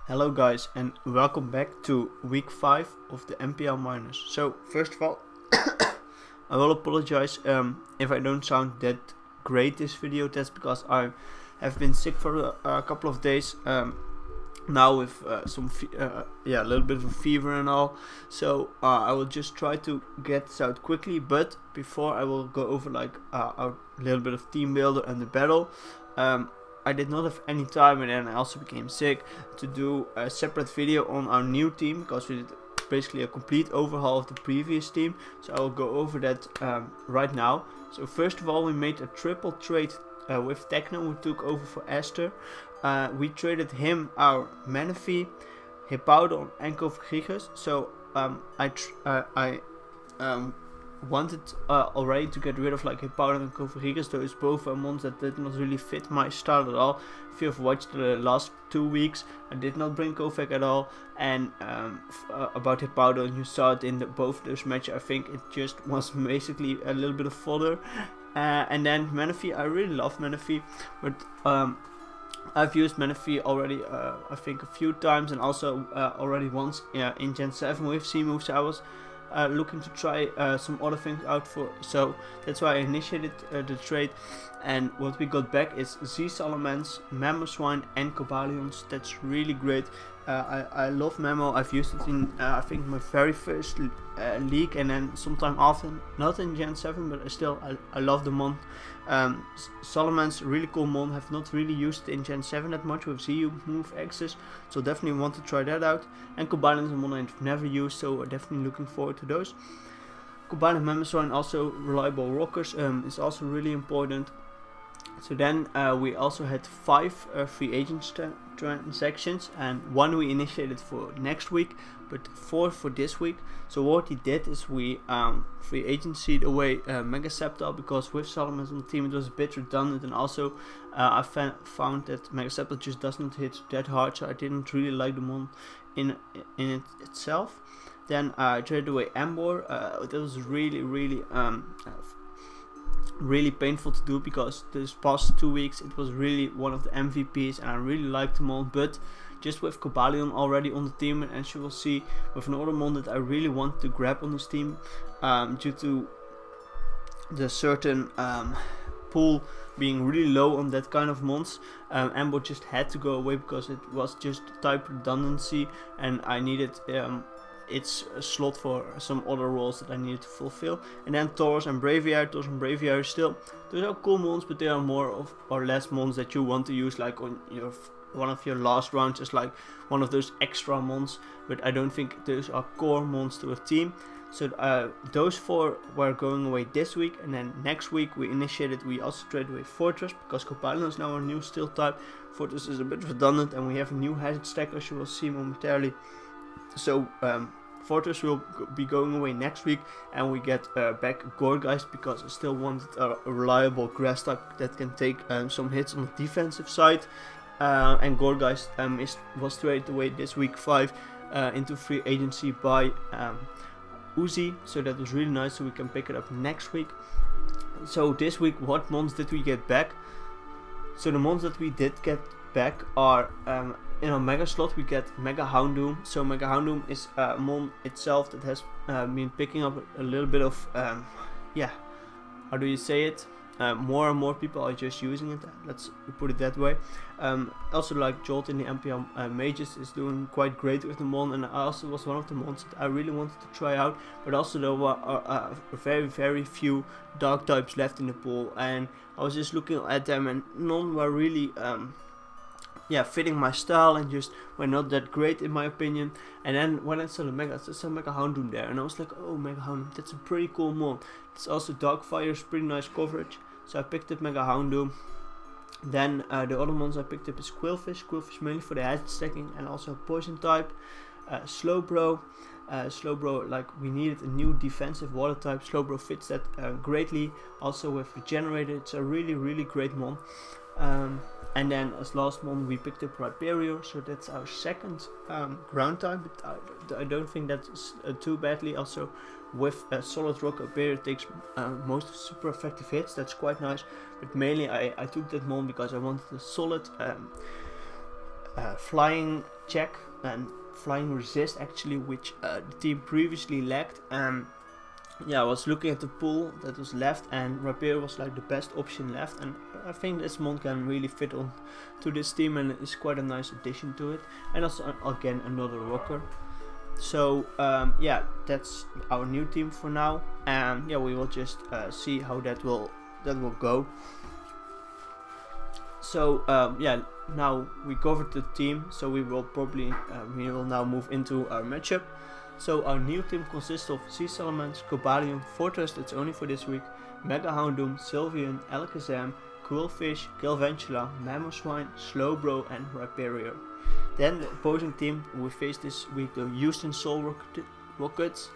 Hello guys and welcome back to week 5 of the NPL Minors. So first of all, I will apologize if I don't sound that great this video. That's because I have been sick for a couple of days now with a little bit of a fever and all. So I will just try to get this out quickly, but before I will go over a little bit of team builder and the battle. I did not have any time, and then I also became sick, to do a separate video on our new team, because we did basically a complete overhaul of the previous team. So I will go over that right now. So first of all, we made a triple trade with Techno, who took over for Esther. We traded him our Menifee, Hippowdon and Covrigus. So I wanted already to get rid of Hippowdon and Covrigus. Those both mons that did not really fit my style at all. If you have watched the last 2 weeks, I did not bring Kovac at all. And about Hippowdon, you saw it in both those matches. I think it just was basically a little bit of fodder. And then Menifee, I really love Menifee, but I've used Menifee already I think a few times, and also already once in Gen 7 with C moves. I was looking to try some other things out for, so that's why I initiated the trade. And what we got back is Z Salamence, Mamoswine and Cobalions. That's really great. I love Mamo. I've used it in I think my very first league, and then sometime after, not in Gen 7, but I love the mon. Salamence, really cool mon. Have not really used it in Gen 7 that much with Z move access, so definitely want to try that out. And Cobalions and mon I've never used, so definitely looking forward to those. Cobalion, Mamoswine, also reliable rockers, is also really important. So then we also had 5 free agent transactions, and 1 we initiated for next week, but 4 for this week. So what he did is we free agencyed away Mega Sceptile, because with Salamence on the team it was a bit redundant, and also I found that Mega Sceptile just does not hit that hard, so I didn't really like the mon in it itself. Then I traded away Ambor. That was really painful to do, because this past 2 weeks it was really one of the MVPs and I really liked the mon, but just with Cobalion already on the team, and as you will see with another mon that I really want to grab on this team, due to the certain pool being really low on that kind of mons, Amber just had to go away because it was just type redundancy, and I needed its a slot for some other roles that I needed to fulfill. And then Taurus and Braviary still, those are cool mons, but they are more or less mons that you want to use on one of your last rounds, just like one of those extra mons, but I don't think those are core mons to a team. So those 4 were going away this week, and then next week we also traded away Fortress, because Copilon is now a new steel type. Fortress is a bit redundant, and we have a new hazard stack, as you will see momentarily. So Fortress will be going away next week, and we get back Gorgeist, because I still wanted a reliable grass type that can take some hits on the defensive side. And Gorgeist was traded away this week 5 into free agency by Uzi, so that was really nice, so we can pick it up next week. So this week, what mons did we get back? So the mons that we did get back are in our Mega slot we get Mega Houndoom. So Mega Houndoom is a mon itself that has been picking up a little bit of how do you say it? More and more people are just using it, let's put it that way. Also, like Jolt in the NPL Mages is doing quite great with the mon, and I also was one of the mons that I really wanted to try out, but also there were very few dark types left in the pool, and I was just looking at them, and none were really fitting my style, and just were not that great in my opinion. And then when I saw the Mega Houndoom there, and I was like, oh, Mega Houndoom, that's a pretty cool mon. It's also Darkfire's pretty nice coverage, so I picked up Mega Houndoom. Then the other mons I picked up is Quillfish mainly for the hazard stacking, and also Poison type. Slowbro, we needed a new defensive water type. Slowbro fits that greatly. Also with Regenerator, it's a really great mon. And then as last mon we picked up Rhyperior, so that's our second ground type, but I don't think that's too badly. Also with Solid Rock, Rhyperior takes most of super effective hits, that's quite nice, but mainly I took that mon because I wanted a solid flying check and flying resist actually, which the team previously lacked. And yeah, I was looking at the pool that was left, and Rapier was like the best option left, and I think this mon can really fit on to this team and is quite a nice addition to it. And also again another rocker. So yeah, that's our new team for now, and yeah, we will just see how that will go. So yeah, now we covered the team, so we will probably we will now move into our matchup. So our new team consists of Sea Salamence, Cobalion, Fortress, that's only for this week, Mega Houndoom, Sylveon, Alakazam, Quillfish, Galvantula, Mamoswine, Slowbro and Rhyperior. Then the opposing team we face this week, the Houston Solrockets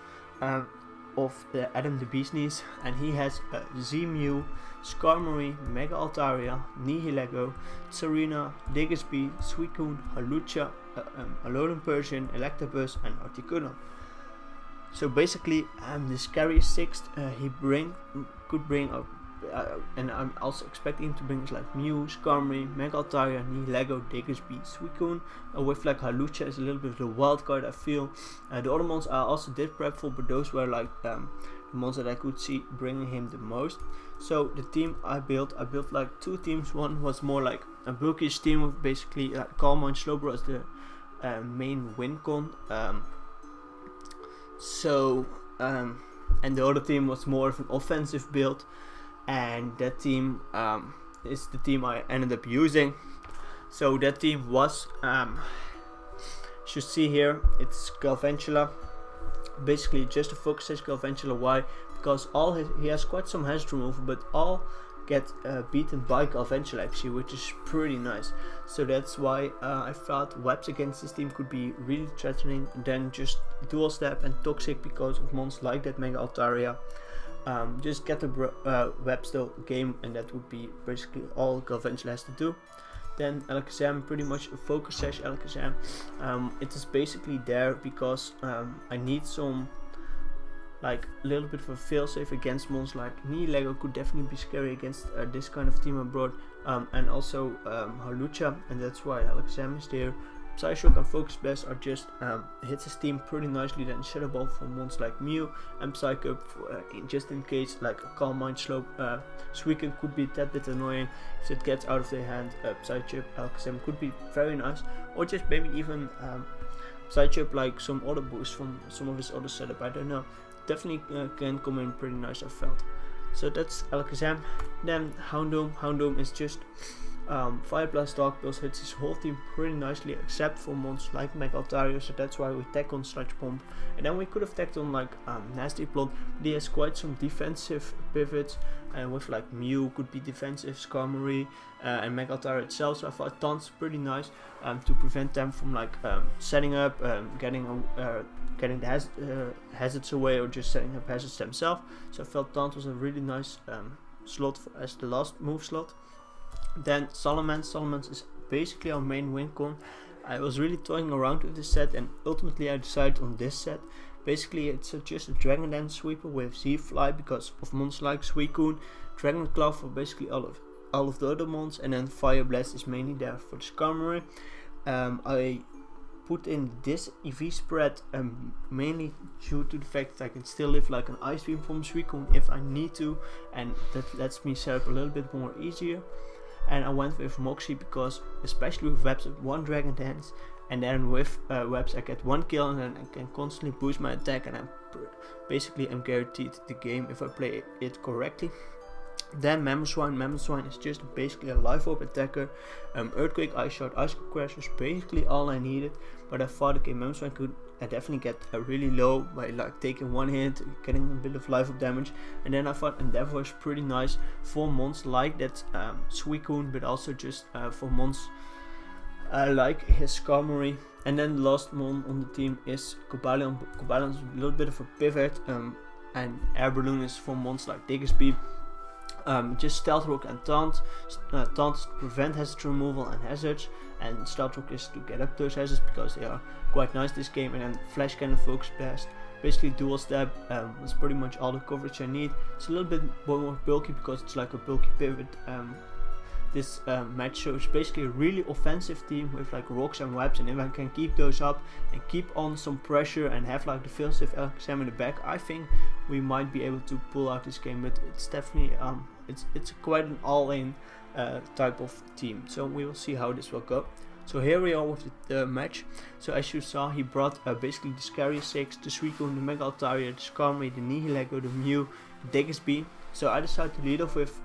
of Adam the Beast Knees, and he has Z-Mew, Skarmory, Mega Altaria, Nihilego, Serena, Diggersby, Suicune, Halucha, Alolan Persian, Electabuzz and Articuno. So basically the scariest sixth he could bring up, and I'm also expecting him to bring like Mew, Skarmory, Mega Altaria, Nihilego, Diggersby, Suicune, with like Halucha is a little bit of the wild card I feel. The other ones I also did prep for, but those were like the ones that I could see bringing him the most. So the team I built like two teams. One was more like a bulkish team with basically Calm and Slowbro as the main win con. And the other team was more of an offensive build, and that team is the team I ended up using. So that team was, you should see here, it's Galvantula. Basically just a focus stage Galvantula. Why? Because he has quite some hazard removal, but all get beaten by Galvantula actually, which is pretty nice. So that's why I thought webs against this team could be really threatening. And then just dual step and toxic because of monsters like that Mega Altaria. Just get the web still game, and that would be basically all Galvantula has to do. Then Alakazam, pretty much a focus sash Alakazam. It is basically there because I need some like a little bit of a failsafe against monsters like Nihilego could definitely be scary against this kind of team I brought, and also Halucha, and that's why Alakazam is there. Psyshock and Focus Blast are just hits his team pretty nicely. Then Shadow Ball for monsters like Mew and Psycho just in case like a Calm Mind Slope Suicune could be a tad bit annoying if it gets out of their hand. Psychip Alakazam could be very nice, or just maybe even Psychip like some other boost from some of his other setup, I don't know. Definitely can come in pretty nice, I felt. So that's Alakazam. Then Houndoom is just Fire Blast, Dark Pulse hits his whole team pretty nicely except for monsters like Mega Altaria, so that's why we tack on Sludge Bomb. And then we could have tacked on like Nasty Plot, but he has quite some defensive pivots, and with like Mew could be defensive, Skarmory and Mega Altaria itself, so I thought Taunt's pretty nice to prevent them from like setting up, getting the hazards away, or just setting up hazards themselves. So I felt Taunt was a really nice slot as the last move slot. Then Salamence is basically our main win con. I was really toying around with this set, and ultimately I decided on this set. Basically it's just a Dragon Dance sweeper with Z-Fly because of monsters like Suicune, Dragon Claw for basically all of the other mons, and then Fire Blast is mainly there for the Skarmory. I put in this EV spread mainly due to the fact that I can still live like an Ice Beam from Suicune if I need to, and that lets me set up a little bit more easier. And I went with Moxie because especially with webs with one Dragon Dance, and then with webs I get one kill, and then I can constantly boost my attack, and I'm guaranteed the game if I play it correctly. Then Mamoswine is just basically a life orb attacker. Earthquake, Ice Shard, Ice Crash was basically all I needed, but I thought okay, Mamoswine could definitely get really low by like taking one hit, getting a bit of life orb damage, and then I thought Endeavor was pretty nice for mons like that Suicune, but also just for mons like his Skarmory. And then the last mon on the team is Cobalion. Cobalion is a little bit of a pivot, and Air Balloon is for mons like Diggersby. Just Stealth Rock and Taunt. Taunt is to prevent hazard removal and hazards, and Stealth Rock is to get up those hazards because they are quite nice this game. And then Flash Cannon, Focus Blast, basically dual step, is pretty much all the coverage I need. It's a little bit more bulky because it's like a bulky pivot this match shows basically a really offensive team with like rocks and webs, and if I can keep those up and keep on some pressure and have like defensive LXM in the back, I think we might be able to pull out this game. But it's definitely it's quite an all-in type of team, so we will see how this will go. So here we are with the match. So as you saw, he brought basically the Scary 6, the Suicune, the Mega Altaria, the Skarmory, the Nihilego, the Mew, the Diggersby. So I decided to lead off with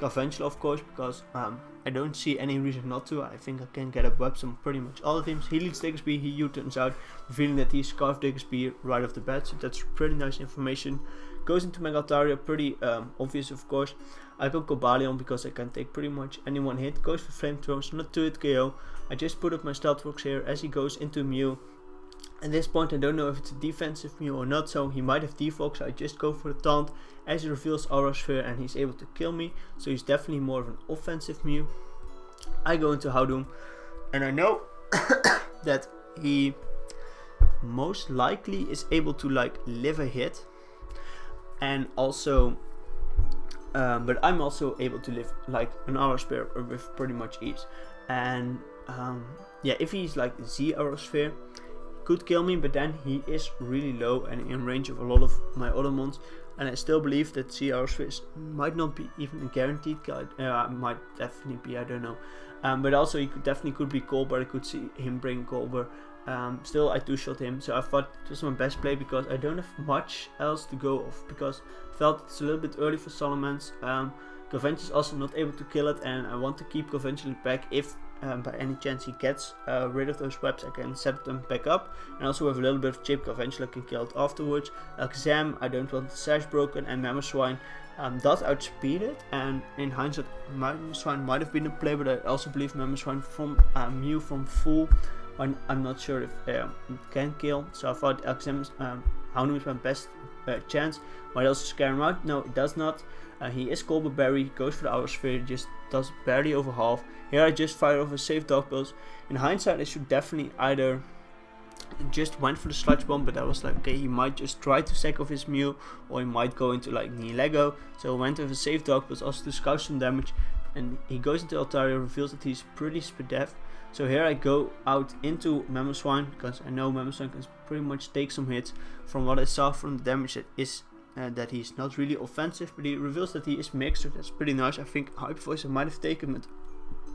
Galvantula, of course, because I don't see any reason not to. I think I can get up webs on pretty much all the teams. He leads Diggersby, he U-turns out, revealing that he scarfed Diggersby right off the bat, so that's pretty nice information. Goes into Mega Altaria, pretty obvious, of course. I go Cobalion because I can take pretty much any one hit. Goes for Flamethrower, so not 2-hit KO. I just put up my Stealth Rocks here as he goes into Mew. At this point I don't know if it's a defensive Mew or not, so he might have Defog, so I just go for the taunt as he reveals Aura Sphere and he's able to kill me, so he's definitely more of an offensive Mew. I go into Howdoom and I know that he most likely is able to like live a hit, and also but I'm also able to live like an Aura Sphere with pretty much ease. And yeah, if he's like Z Aura Sphere, could kill me, but then he is really low and in range of a lot of my other mons, and I still believe that Z Aura Sphere might not be even a guaranteed kill. Might definitely be, I don't know. But also he could be Colbert. I could see him bring Colbert. Still I two-shot him, so I thought this was my best play because I don't have much else to go off, because I felt it's a little bit early for Salamence. Galvantula is also not able to kill it, and I want to keep Galvantula back. If by any chance he gets rid of those webs, I can set them back up, and also with a little bit of chip, Galvantula can kill it afterwards. Alakazam, I don't want the Sash broken, and Mamoswine does outspeed it, and in hindsight Mamoswine might have been a play, but I also believe Mamoswine from Mew from full, I'm not sure if it can kill, so I thought Alakazam's Houndoom is my best chance. Might also scare him out. No, it does not. He is Colbert Berry, goes for the Aura Sphere, just does barely over half. Here I just fire off a safe Dog Pills. In hindsight I should definitely either just went for the Sludge Bomb, but I was like, okay, he might just try to sack off his Mew, or he might go into like Nihilego, so I went with a safe Dog Pills also to scout some damage, and he goes into Altaria, reveals that he's pretty Spadef. So here I go out into Mamoswine, because I know Mamoswine can pretty much take some hits. From what I saw from the damage, that is that he's not really offensive, but he reveals that he is mixed, so that's pretty nice. I think Hyper Voice I might have taken, but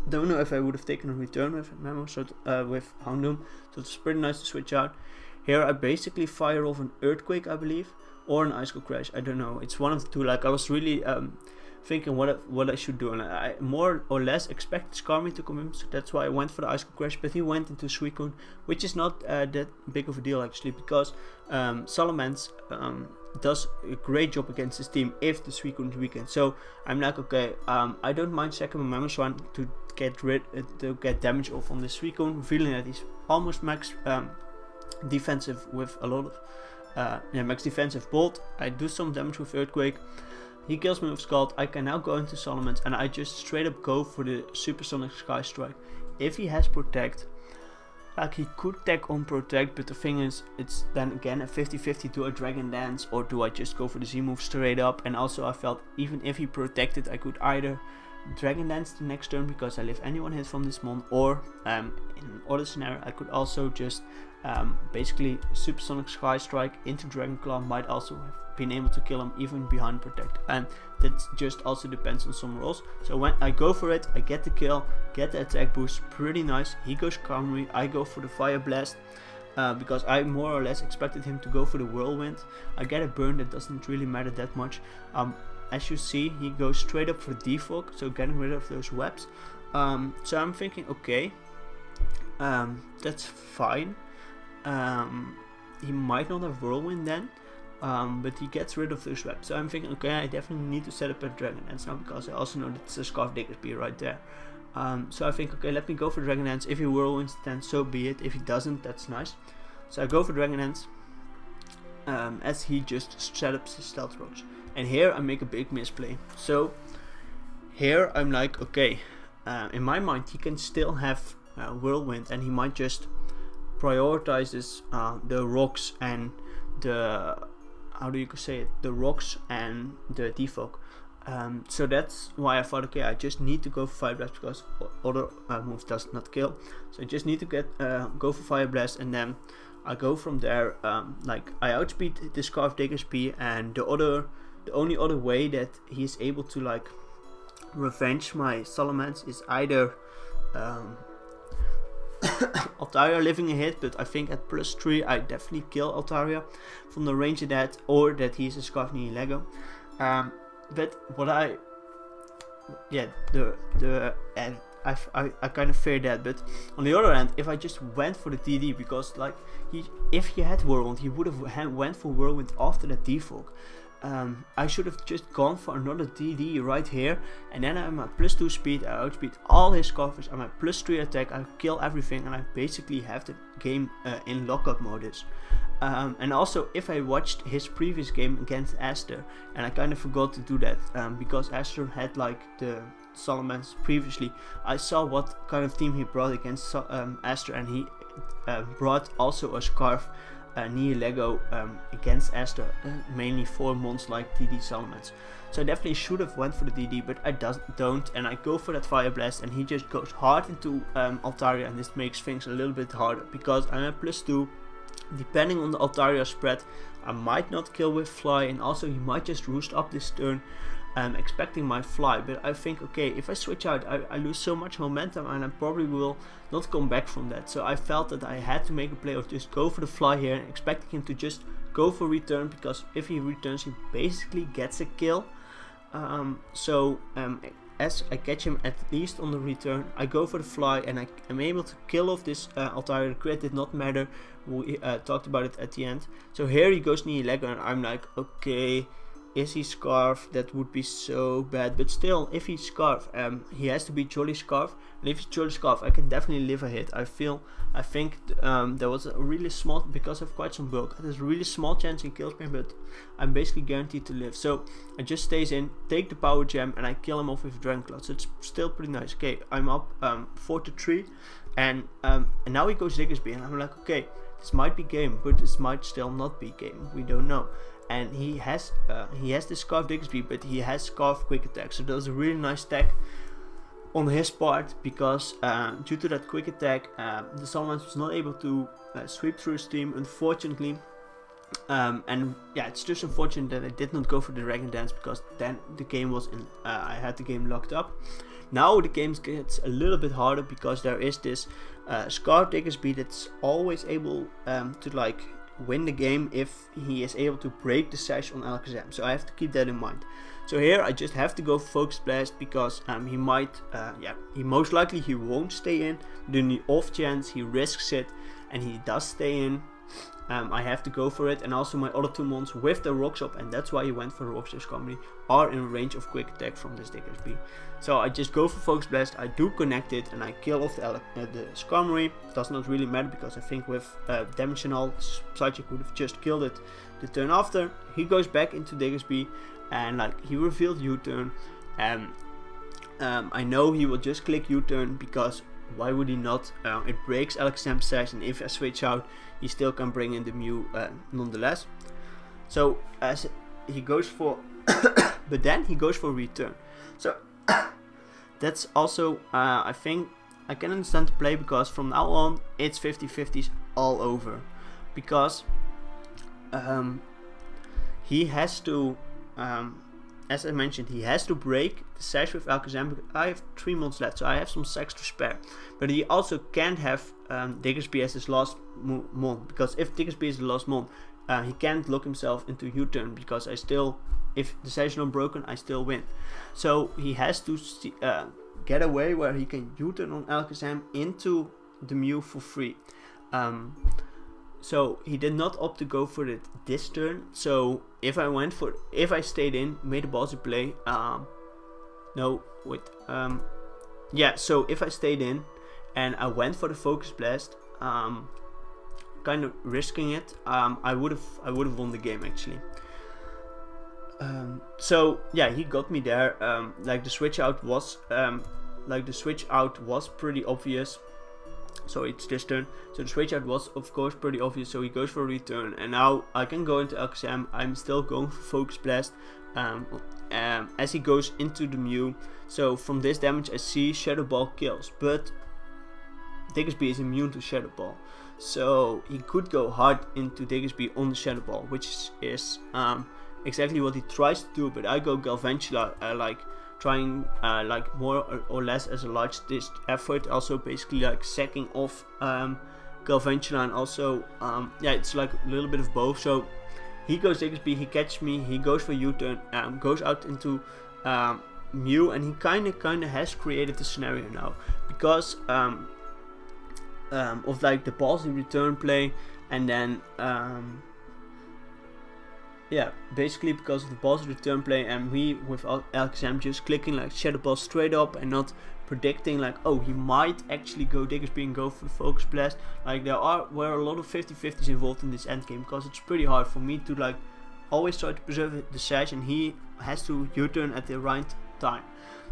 don't know if I would have taken a return with Memo, so with Houndoom, so it's pretty nice to switch out. Here I basically fire off an Earthquake, I believe, or an Ice Cold Crash, I don't know, it's one of the two. Like I was really thinking what I should do, and I more or less expected Skarmory to come in, so that's why I went for the Ice Cold Crash, but he went into Suicune, which is not that big of a deal actually, because Salamence does a great job against this team if the Suicune is weakened. So I'm like, okay, I don't mind second Mamoswine to get damage off on this Suicune, revealing that he's almost max defensive with a lot of max defensive Bolt. I do some damage with Earthquake. He kills me with Scald. I can now go into Salamence, and I just straight up go for the Supersonic Sky Strike. If he has Protect, like he could tech on Protect, but the thing is, it's then again a 50-50, do I Dragon Dance or do I just go for the Z move straight up? And also I felt even if he protected, I could either Dragon Dance the next turn because I live any one hit from this mon, or in other scenario I could also just basically Supersonic Sky Strike into Dragon Claw, might also have been able to kill him even behind Protect, and that just also depends on some rolls. So when I go for it, I get the kill, get the attack boost, pretty nice. He goes Skarmory, I go for the Fire Blast, because I more or less expected him to go for the Whirlwind. I get a burn, that doesn't really matter that much. As you see, he goes straight up for Defog, so getting rid of those webs. So I'm thinking, okay, that's fine. He might not have Whirlwind then, but he gets rid of those webs. So I'm thinking, okay, I definitely need to set up a Dragon Dance now, because I also know that it's a Scarf Diggersby right there. So I think, okay, let me go for Dragon Dance. If he Whirlwinds, then so be it. If he doesn't, that's nice. So I go for Dragon Dance, as he just set up his Stealth Rocks. And here I make a big misplay. So here I'm like, okay, in my mind he can still have Whirlwind, and he might just prioritize this, the rocks and the, how do you say it, the rocks and the defog. So that's why I thought, okay, I just need to go for Fire Blast because other moves does not kill. So I just need to go for Fire Blast, and then I go from there. Like I outspeed the Scarf Diggersby, and the only other way that he's able to like revenge my Salamence is either Altaria living a hit, but I think at +3 I definitely kill Altaria from the range of that, or that he's a Scarf Nihilego. But what I kind of fear that. But on the other hand, if I just went for the DD, because like if he had Whirlwind, he would have went for Whirlwind after that defog. I should have just gone for another DD right here, and then I'm at +2 speed, I outspeed all his Scarfers, I'm at +3 attack, I kill everything, and I basically have the game in lockout modus. And also, if I watched his previous game against Aster, and I kind of forgot to do that, because Aster had like the Salamence previously, I saw what kind of team he brought against Aster, and he brought also a Scarf Nihilego against Aster, mainly for mons like DD Salamence. So I definitely should have went for the DD, but I don't, and I go for that Fire Blast, and he just goes hard into Altaria, and this makes things a little bit harder, because I'm at +2. Depending on the Altaria spread, I might not kill with Fly, and also he might just roost up this turn, expecting my Fly. But I think, okay, if I switch out, I lose so much momentum, and I probably will not come back from that. So I felt that I had to make a play of just go for the Fly here, and expecting him to just go for return, because if he returns, he basically gets a kill. As I catch him at least on the return, I go for the Fly, and I am able to kill off this Altaria. The crit did not matter, we talked about it at the end. So here he goes Nihilego, and I'm like, okay, is he Scarf? That would be so bad, but still, if he's Scarf, he has to be Jolly Scarf, and if he's Jolly Scarf, I can definitely live a hit. I think there was a really small, because of quite some bulk, there's a really small chance he kills me, but I'm basically guaranteed to live. So I just stays in, take the power gem, and I kill him off with Dragon Cloud. So it's still pretty nice. Okay, I'm up 4-3, and now he goes Diggersby, and I'm like, okay, this might be game, but this might still not be game. We don't know. And he has the Scarf Diggersby, but he has Scarf Quick Attack. So that was a really nice tech on his part, because due to that quick attack, the Salamence was not able to sweep through his team, unfortunately. And yeah, it's just unfortunate that I did not go for the Dragon Dance, because then the game was in. I had the game locked up. Now the game gets a little bit harder, because there is this Scarf Diggersby that's always able to like win the game if he is able to break the sash on Alakazam. So I have to keep that in mind. So here I just have to go for Focus Blast, because he might, he most likely he won't stay in. But in the off chance he risks it and he does stay in, I have to go for it. And also my other two mons with the Rock Shop, and that's why he went for the Rockstars Comedy, are in range of quick attack from this Diggersby. So I just go for Focus Blast, I do connect it, and I kill off the Skarmory. Does not really matter, because I think with damage and all, Psychic would have just killed it the turn after. He goes back into Diggersby, and like he revealed U-turn, and I know he will just click U-turn, because why would he not? It breaks Alakazam's sash, and if I switch out, he still can bring in the Mew nonetheless. So as he goes for, but then he goes for return. So that's also, I think I can understand the play, because from now on it's 50-50s all over, because he has to, as I mentioned, he has to break the sash with Alakazam. I have 3 months left, so I have some sacks to spare. But he also can't have Diggersby as his last mon, because if Diggersby is the last mon, he can't lock himself into U-turn, because I still, if the sash is not broken, I still win. So he has to get away where he can U-turn on Alakazam into the Mew for free. So he did not opt to go for it this turn. So if I stayed in, made a ballsy play. So if I stayed in and I went for the Focus Blast, kind of risking it, I would have won the game actually. So yeah, he got me there. Like the switch out was pretty obvious. So it's this turn. So the switch out was of course pretty obvious. So he goes for a return, and now I can go into Alakazam. I'm still going for Focus Blast. as he goes into the Mew. So from this damage I see Shadow Ball kills, but Diggersby is immune to Shadow Ball. So he could go hard into Diggersby on the Shadow Ball, which is exactly what he tries to do, but I go Galvantula, like trying like more or less as a large ditch effort, also basically like sacking off Galvantula, and also it's like a little bit of both. So he goes Diggersby, he catches me, he goes for U-turn, goes out into Mew, and he kinda has created the scenario now because of like the ballsy return play, and then basically because of the ballsy return play, and me with Alexam just clicking like Shadow Ball straight up and not predicting like, oh, he might actually go Diggersby and go for the Focus Blast. Like there were a lot of 50-50s involved in this end game, because it's pretty hard for me to like always try to preserve the sash, and he has to U-turn at the right time.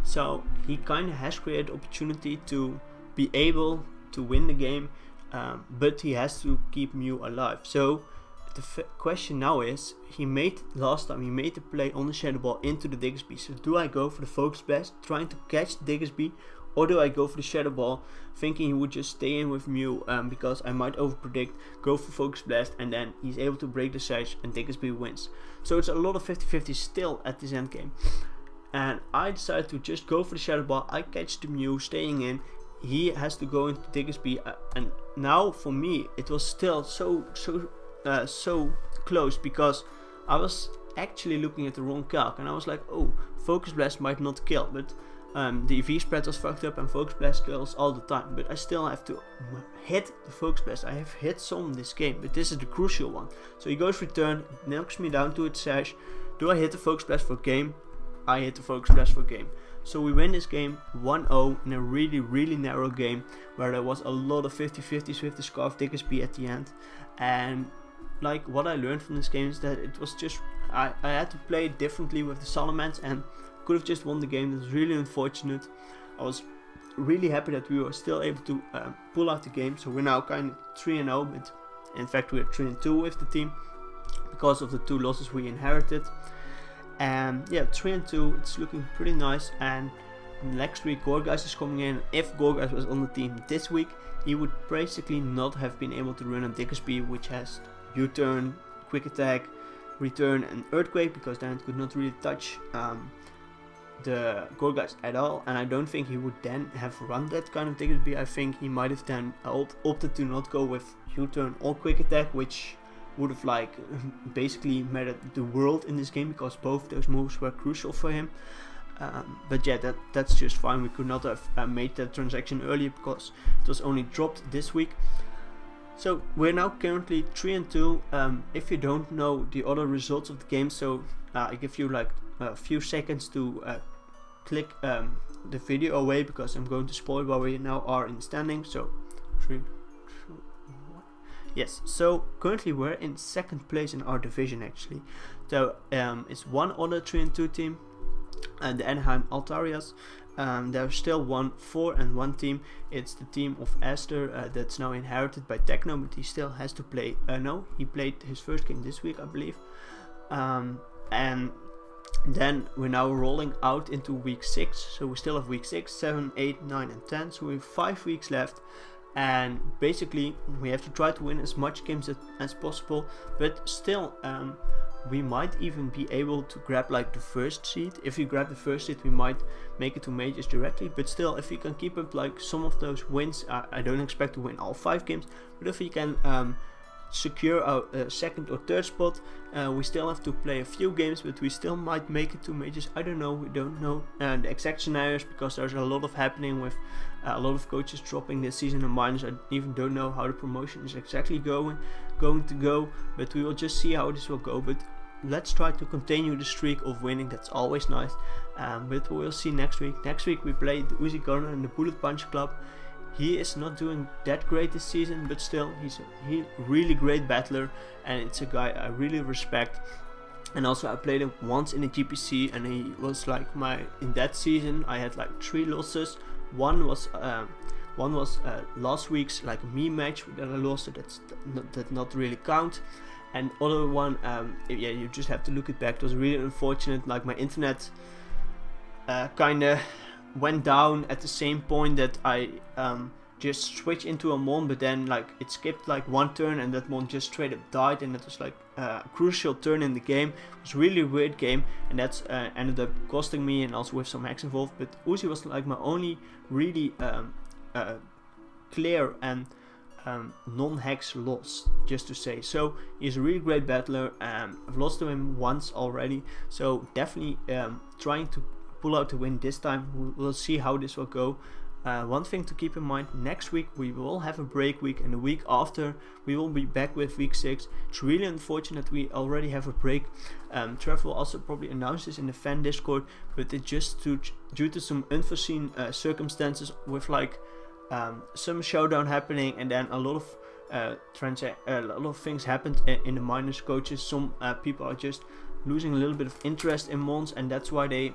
So he kind of has created opportunity to be able to win the game, but he has to keep Mew alive. So the question now is, last time he made the play on the Shadow Ball into the Diggersby. So do I go for the Focus Blast trying to catch Diggersby, or do I go for the Shadow Ball thinking he would just stay in with Mew, because I might overpredict, go for Focus Blast, and then he's able to break the sash and Diggersby wins. So it's a lot of 50-50 still at this end game, and I decided to just go for the Shadow Ball. I catch the Mew staying in, he has to go into Diggersby, and now for me it was still so close, because I was actually looking at the wrong calc, and I was like, oh, Focus Blast might not kill, but the EV spread was fucked up and Focus Blast kills all the time, but I still have to hit the Focus Blast. I have hit some this game, but this is the crucial one. So he goes return, knocks me down to its sash. Do I hit the Focus Blast for game? I hit the Focus Blast for game. So we win this game 1-0 in a really narrow game, where there was a lot of 50-50s with the Scarf Diggersby at the end. And like what I learned from this game is that it was just I had to play it differently with the Salamans, and could have just won the game. That was really unfortunate. I was really happy that we were still able to pull out the game. So we're now kind of 3-0, but in fact we're 3-2 with the team because of the 2 losses we inherited. And 3-2, it's looking pretty nice. And next week Gorgeist is coming in. If Gorgeist was on the team this week, he would basically not have been able to run a Diggersby, which has U-turn, quick attack, return, and earthquake, because then it could not really touch the Gorgeist at all. And I don't think he would then have run that kind of Diggersby. I think he might have then opted to not go with U-turn or quick attack, which would have like basically mattered the world in this game, because both those moves were crucial for him. But yeah, that's just fine. We could not have made that transaction earlier because it was only dropped this week. So we're now currently 3-2. If you don't know the other results of the game, so I give you like a few seconds to click the video away, because I'm going to spoil where we now are in standing. So 3, 2, 1. Yes, so currently we're in second place in our division actually. So it's one other 3-2 team, and the Anaheim Altarias. There's still one 4-1 team. It's the team of Aster that's now inherited by Techno, but he still has to play. No, he played his first game this week, I believe. And then we're now rolling out into week 6. So we still have week 6, 7, 8, 9, and 10. So we have 5 weeks left. And basically, we have to try to win as much games as possible. But still, we might even be able to grab like the first seed. If we grab the first seed, we might make it to majors directly, but still, if we can keep up like some of those wins, I don't expect to win all 5 games, but if we can secure our second or third spot, we still have to play a few games, but we still might make it to majors. I don't know, we don't know the exact scenarios, because there's a lot of happening with a lot of coaches dropping this season in minors. I even don't know how the promotion is exactly going to go, but we will just see how this will go. But let's try to continue the streak of winning. That's always nice. But we'll see next week. Next week we play the Uzi Gunner and the Bullet Punch Club. He is not doing that great this season, but still he's a really great battler, and it's a guy I really respect. And also I played him once in the GPC, and he was like in that season I had like 3 losses. One was One was last week's like me match that I lost, so that not really count. And other one, yeah, you just have to look it back. It was really unfortunate. Like my internet kind of went down at the same point that I just switched into a mon, but then like it skipped like one turn and that mon just straight up died, and that was like a crucial turn in the game. It was really a weird game, and that's ended up costing me, and also with some hacks involved. But Uzi was like my only really clear and non-hacks loss, just to say. So he's a really great battler. I've lost to him once already, so definitely trying to pull out the win this time. We'll see how this will go. One thing to keep in mind, next week we will have a break week, and the week after we will be back with week 6. It's really unfortunate we already have a break. Trevor will also probably announce this in the fan Discord, but it's just due to some unforeseen circumstances with like some showdown happening, and then a lot of things happened in the minors coaches. Some people are just losing a little bit of interest in mons, and that's why they.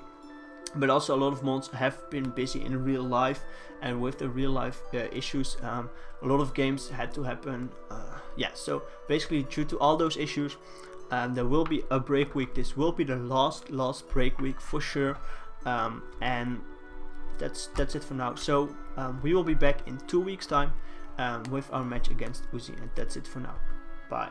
But also a lot of mons have been busy in real life, and with the real life issues, a lot of games had to happen. Yeah, so basically due to all those issues, there will be a break week. This will be the last break week for sure, and that's it for now. So we will be back in 2 weeks time with our match against Uzi, and that's it for now. Bye.